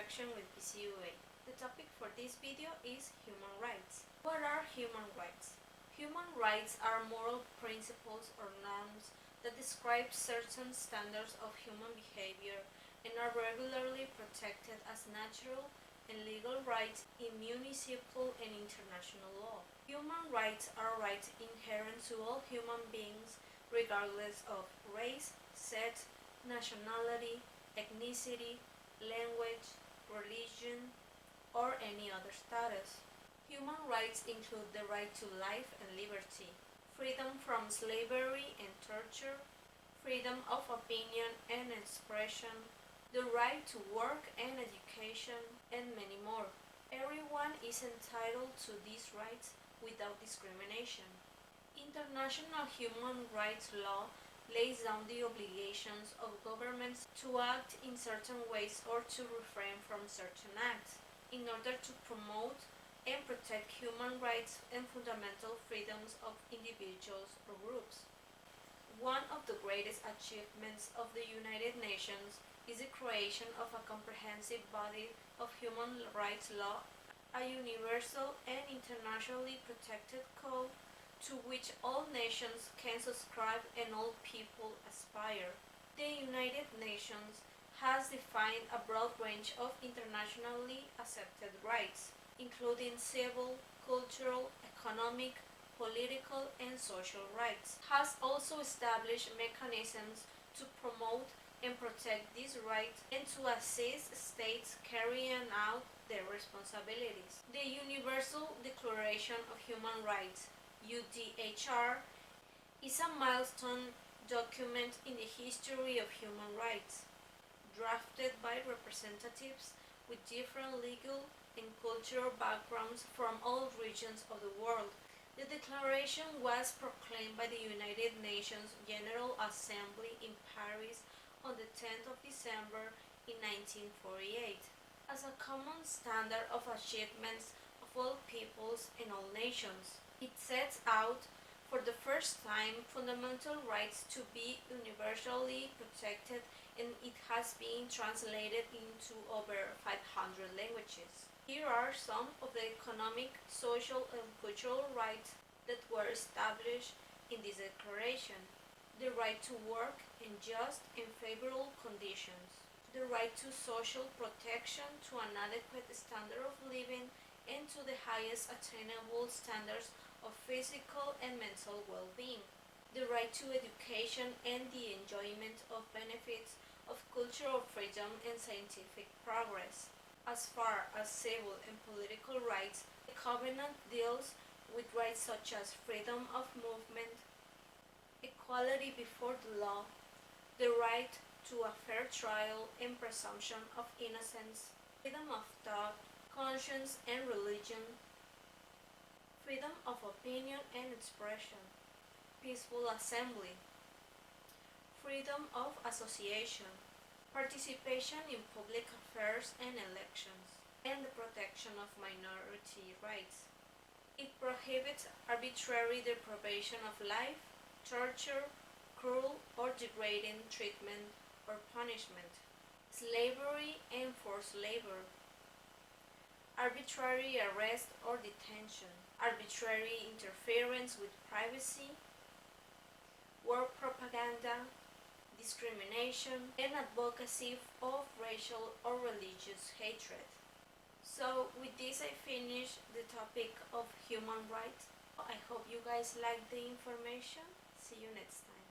Interaction with PCUA. The topic for this video is human rights. What are human rights? Human rights are moral principles or norms that describe certain standards of human behavior and are regularly protected as natural and legal rights in municipal and international law. Human rights are rights inherent to all human beings regardless of race, sex, nationality, ethnicity, language, religion, or any other status. Human rights include the right to life and liberty, freedom from slavery and torture, freedom of opinion and expression, the right to work and education, and many more. Everyone is entitled to these rights without discrimination. International human rights law lays down the obligations of governments to act in certain ways or to refrain from certain acts in order to promote and protect human rights and fundamental freedoms of individuals or groups. One of the greatest achievements of the United Nations is the creation of a comprehensive body of human rights law, a universal and internationally protected code to which all nations can subscribe and all people aspire. The United Nations has defined a broad range of internationally accepted rights, including civil, cultural, economic, political, and social rights, has also established mechanisms to promote and protect these rights and to assist states carrying out their responsibilities. The Universal Declaration of Human Rights UDHR is a milestone document in the history of human rights, drafted by representatives with different legal and cultural backgrounds from all regions of the world. The declaration was proclaimed by the United Nations General Assembly in Paris on the 10th of December in 1948 as a common standard of achievements of all peoples and all nations. It sets out for the first time fundamental rights to be universally protected, and it has been translated into over 500 languages. Here are some of the economic, social, and cultural rights that were established in this declaration. The right to work in just and favorable conditions. The right to social protection, to an adequate standard of living, and to the highest attainable standards of physical and mental well-being. The right to education and the enjoyment of benefits of cultural freedom and scientific progress. As far as civil and political rights, the Covenant deals with rights such as freedom of movement, equality before the law, the right to a fair trial and presumption of innocence, freedom of thought, conscience and religion, freedom of opinion and expression, peaceful assembly, freedom of association, participation in public affairs and elections, and the protection of minority rights. It prohibits arbitrary deprivation of life, torture, cruel or degrading treatment or punishment, slavery and forced labor, arbitrary arrest or detention, arbitrary interference with privacy, war propaganda, discrimination, and advocacy of racial or religious hatred. So with this I finish the topic of human rights. I hope you guys liked the information. See you next time.